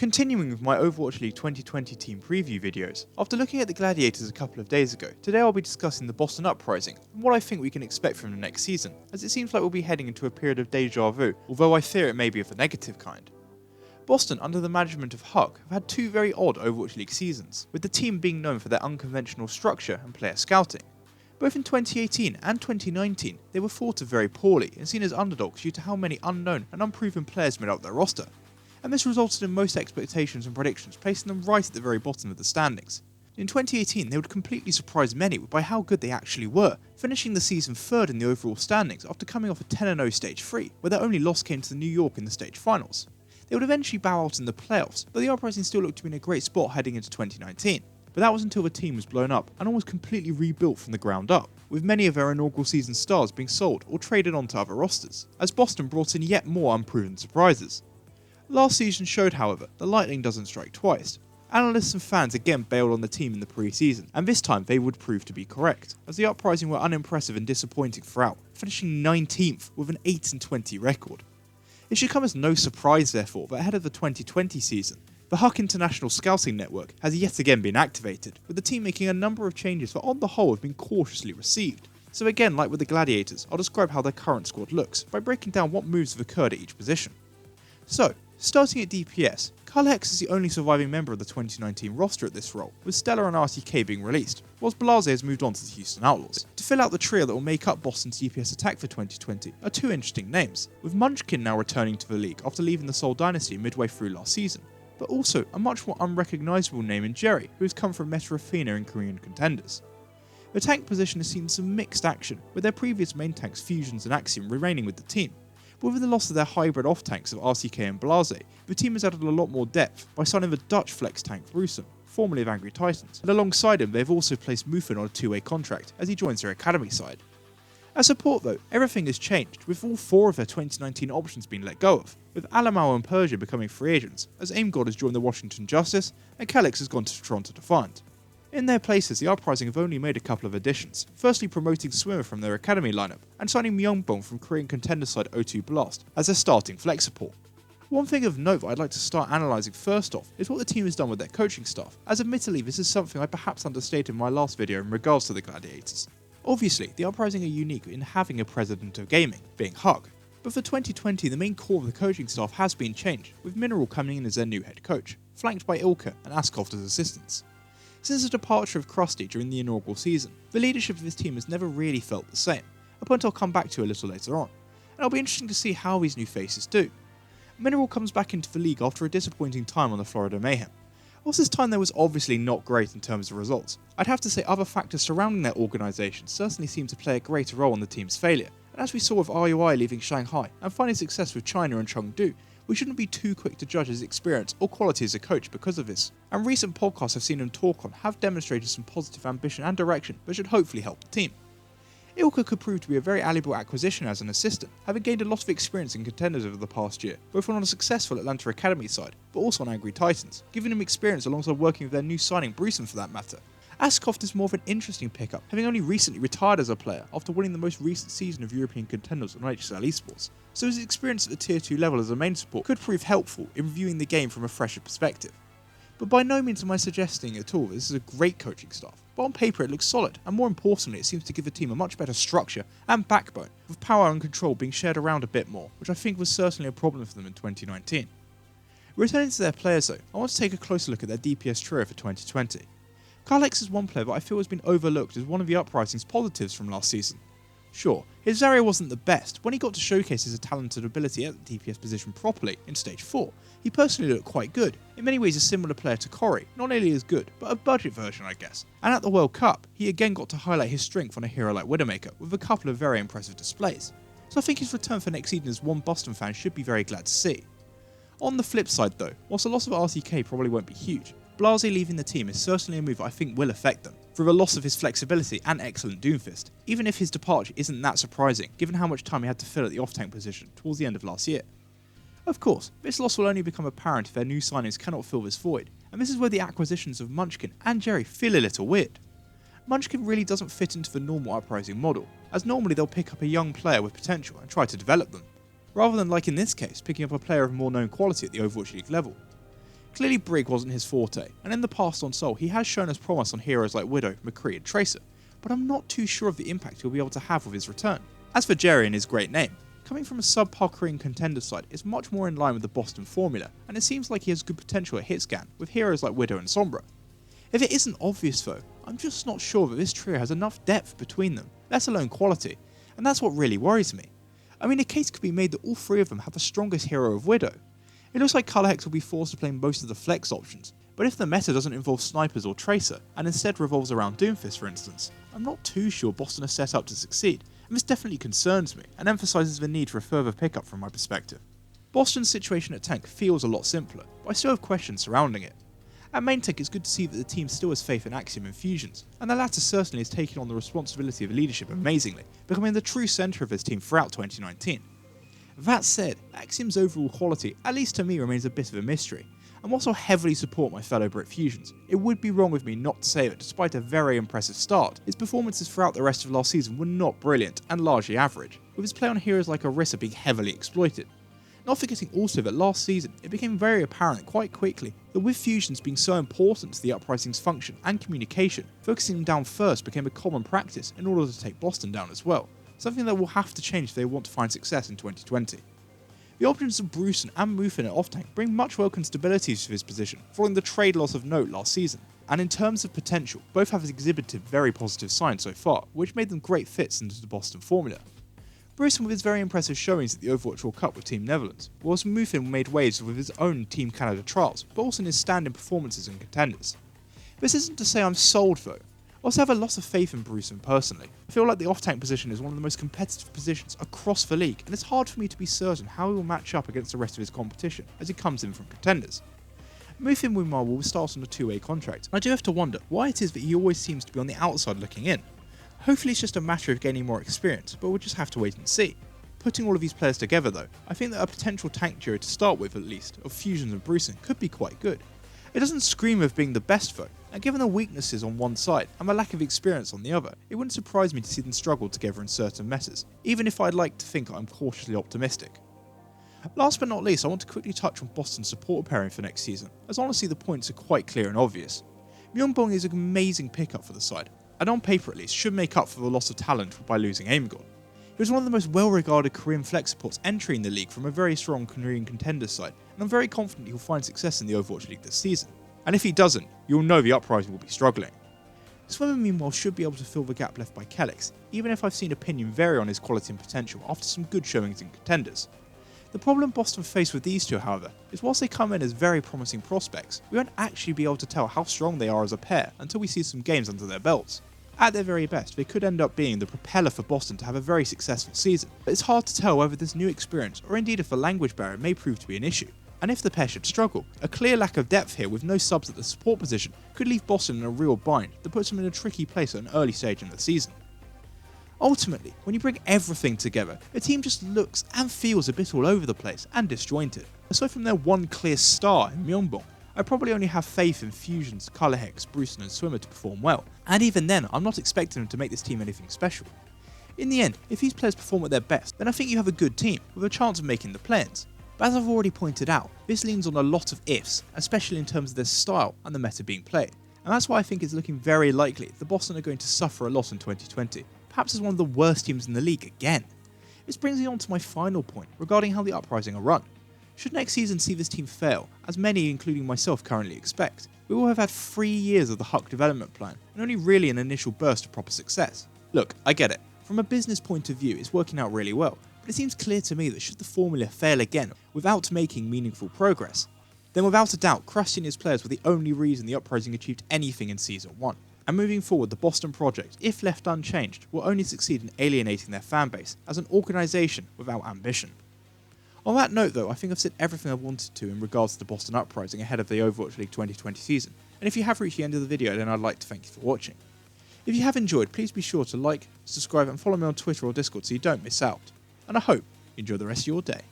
Continuing with my Overwatch League 2020 team preview videos, after looking at the Gladiators a couple of days ago, today I'll be discussing the Boston Uprising and what I think we can expect from the next season, as it seems like we'll be heading into a period of deja vu, although I fear it may be of the negative kind. Boston, under the management of Huck, have had two very odd Overwatch League seasons, with the team being known for their unconventional structure and player scouting. Both in 2018 and 2019, they were thought of very poorly and seen as underdogs due to how many unknown and unproven players made up their roster, and this resulted in most expectations and predictions placing them right at the very bottom of the standings. In 2018, they would completely surprise many by how good they actually were, finishing the season third in the overall standings after coming off a 10-0 Stage 3, where their only loss came to the New York in the stage finals. They would eventually bow out in the playoffs, but the Uprising still looked to be in a great spot heading into 2019. But that was until the team was blown up and almost completely rebuilt from the ground up, with many of their inaugural season stars being sold or traded onto other rosters, as Boston brought in yet more unproven surprises. Last season showed, however, that lightning doesn't strike twice. Analysts and fans again bailed on the team in the pre-season, and this time they would prove to be correct, as the Uprising were unimpressive and disappointing throughout, finishing 19th with an 8-20 record. It should come as no surprise, therefore, that ahead of the 2020 season, the Huck International Scouting Network has yet again been activated, with the team making a number of changes that on the whole have been cautiously received. So again, like with the Gladiators, I'll describe how their current squad looks by breaking down what moves have occurred at each position. So, starting at DPS, X is the only surviving member of the 2019 roster at this role, with Stella and RTK being released, whilst Blase has moved on to the Houston Outlaws. To fill out the trio that will make up Boston's DPS attack for 2020 are two interesting names, with Munchkin now returning to the league after leaving the Seoul Dynasty midway through last season, but also a much more unrecognisable name in Jerry, who has come from Meta Athena in Korean Contenders. The tank position has seen some mixed action, with their previous main tanks Fusions and Axiom remaining with the team. But with the loss of their hybrid off-tanks of RCK and Blase, the team has added a lot more depth by signing the Dutch flex tank Rusum, formerly of Angry Titans, and alongside him they've also placed Muffin on a two-way contract as he joins their academy side. As support though, everything has changed, with all four of their 2019 options being let go of, with Alamau and Persia becoming free agents, as AimGod has joined the Washington Justice, and Calyx has gone to Toronto Defiant. In their places, the Uprising have only made a couple of additions, firstly promoting Swimmer from their academy lineup, and signing Myungbong from Korean Contender side O2 Blast as their starting flex support. One thing of note that I'd like to start analysing first off is what the team has done with their coaching staff, as admittedly this is something I perhaps understated in my last video in regards to the Gladiators. Obviously, the Uprising are unique in having a president of gaming, being Huck, but for 2020 the main core of the coaching staff has been changed, with Mineral coming in as their new head coach, flanked by Ilka and Askoft as assistants. Since the departure of Krusty during the inaugural season, the leadership of this team has never really felt the same, a point I'll come back to a little later on, and it'll be interesting to see how these new faces do. Mineral comes back into the league after a disappointing time on the Florida Mayhem. Whilst his time there was obviously not great in terms of results, I'd have to say other factors surrounding their organisation certainly seem to play a greater role in the team's failure, and as we saw with RUI leaving Shanghai and finding success with China and Chengdu, we shouldn't be too quick to judge his experience or quality as a coach because of this, and recent podcasts I've seen him talk on have demonstrated some positive ambition and direction that should hopefully help the team. Ilka could prove to be a very valuable acquisition as an assistant, having gained a lot of experience in Contenders over the past year, both on a successful Atlanta Academy side, but also on Angry Titans, giving him experience alongside working with their new signing Bruceson for that matter. Askoft is more of an interesting pickup, having only recently retired as a player after winning the most recent season of European Contenders on HSL Esports, so his experience at the Tier 2 level as a main support could prove helpful in viewing the game from a fresher perspective. But by no means am I suggesting at all this is a great coaching staff, but on paper it looks solid, and more importantly it seems to give the team a much better structure and backbone, with power and control being shared around a bit more, which I think was certainly a problem for them in 2019. Returning to their players though, I want to take a closer look at their DPS trio for 2020. X is one player that I feel has been overlooked as one of the Uprising's positives from last season. Sure, his area wasn't the best, but when he got to showcase his talented ability at the DPS position properly in Stage 4, he personally looked quite good, in many ways a similar player to Corey, not nearly as good, but a budget version I guess. And at the World Cup, he again got to highlight his strength on a hero like Widowmaker with a couple of very impressive displays, so I think his return for next season as one Boston fan should be very glad to see. On the flip side though, whilst the loss of RTK probably won't be huge, Blase leaving the team is certainly a move that I think will affect them, through the loss of his flexibility and excellent Doomfist, even if his departure isn't that surprising given how much time he had to fill at the off-tank position towards the end of last year. Of course, this loss will only become apparent if their new signings cannot fill this void, and this is where the acquisitions of Munchkin and Jerry feel a little weird. Munchkin really doesn't fit into the normal Uprising model, as normally they'll pick up a young player with potential and try to develop them, rather than like in this case picking up a player of more known quality at the Overwatch League level. Clearly Brig wasn't his forte, and in the past on Sol he has shown us promise on heroes like Widow, McCree and Tracer, but I'm not too sure of the impact he'll be able to have with his return. As for Jerry and his great name, coming from a subpar Korean contender side is much more in line with the Boston formula, and it seems like he has good potential at hitscan with heroes like Widow and Sombra. If it isn't obvious though, I'm just not sure that this trio has enough depth between them, let alone quality, and that's what really worries me. I mean, a case could be made that all three of them have the strongest hero of Widow. It looks like Colorhex will be forced to play most of the flex options, but if the meta doesn't involve snipers or Tracer, and instead revolves around Doomfist for instance, I'm not too sure Boston are set up to succeed, and this definitely concerns me, and emphasises the need for a further pickup from my perspective. Boston's situation at tank feels a lot simpler, but I still have questions surrounding it. At main tank it's good to see that the team still has faith in Axiom and Fusions, and the latter certainly has taken on the responsibility of leadership amazingly, becoming the true centre of his team throughout 2019. That said, Axiom's overall quality, at least to me, remains a bit of a mystery, and whilst I heavily support my fellow Brit Fusions, it would be wrong of me not to say that despite a very impressive start, his performances throughout the rest of last season were not brilliant and largely average, with his play on heroes like Orisa being heavily exploited. Not forgetting also that last season it became very apparent quite quickly that with Fusions being so important to the Uprising's function and communication, focusing them down first became a common practice in order to take Boston down as well, something that will have to change if they want to find success in 2020. The options of Brucen and Mufin at off-tank bring much welcome stability to his position, following the trade loss of note last season, and in terms of potential, both have exhibited very positive signs so far, which made them great fits into the Boston formula. Brucen with his very impressive showings at the Overwatch World Cup with Team Netherlands, whilst Mufin made waves with his own Team Canada trials, but also in his stand-in performances and contenders. This isn't to say I'm sold though. I also have a lot of faith in Brucen personally. I feel like the off-tank position is one of the most competitive positions across the league, and it's hard for me to be certain how he will match up against the rest of his competition as he comes in from contenders. Mufin meanwhile will start on a two-way contract, and I do have to wonder why it is that he always seems to be on the outside looking in. Hopefully it's just a matter of gaining more experience, but we'll just have to wait and see. Putting all of these players together though, I think that a potential tank duo to start with at least, of Fusions and Brucen could be quite good. It doesn't scream of being the best though, and given the weaknesses on one side and my lack of experience on the other, it wouldn't surprise me to see them struggle together in certain metas, even if I'd like to think I'm cautiously optimistic. Last but not least, I want to quickly touch on Boston's support pairing for next season, as honestly the points are quite clear and obvious. Myeongbong is an amazing pickup for the side, and on paper at least should make up for the loss of talent by losing Aimgon. He was one of the most well-regarded Korean flex supports entering the league from a very strong Korean contender side, and I'm very confident he'll find success in the Overwatch League this season. And if he doesn't, you'll know the Uprising will be struggling. Swimmer meanwhile should be able to fill the gap left by Kelix, even if I've seen opinion vary on his quality and potential after some good showings in contenders. The problem Boston face with these two, however, is whilst they come in as very promising prospects, we won't actually be able to tell how strong they are as a pair until we see some games under their belts. At their very best, they could end up being the propeller for Boston to have a very successful season, but it's hard to tell whether this new experience, or indeed if the language barrier may prove to be an issue. And if the pair should struggle, a clear lack of depth here with no subs at the support position could leave Boston in a real bind that puts them in a tricky place at an early stage in the season. Ultimately, when you bring everything together, the team just looks and feels a bit all over the place and disjointed. Aside from their one clear star in Myeongbong, I probably only have faith in Fusions, Colorhex, Brucen and Swimmer to perform well, and even then I'm not expecting them to make this team anything special. In the end, if these players perform at their best, then I think you have a good team, with a chance of making the play-ins. But as I've already pointed out, this leans on a lot of ifs, especially in terms of their style and the meta being played, and that's why I think it's looking very likely the Boston are going to suffer a lot in 2020, perhaps as one of the worst teams in the league again. This brings me on to my final point regarding how the Uprising are run. Should next season see this team fail, as many including myself currently expect, we will have had 3 years of the Huck development plan and only really an initial burst of proper success. Look, I get it, from a business point of view it's working out really well, but it seems clear to me that should the formula fail again without making meaningful progress, then without a doubt Krusty and his players were the only reason the Uprising achieved anything in Season 1. And moving forward, the Boston project, if left unchanged, will only succeed in alienating their fanbase as an organisation without ambition. On that note though, I think I've said everything I wanted to in regards to the Boston Uprising ahead of the Overwatch League 2020 season, and if you have reached the end of the video then I'd like to thank you for watching. If you have enjoyed, please be sure to like, subscribe and follow me on Twitter or Discord so you don't miss out, and I hope you enjoy the rest of your day.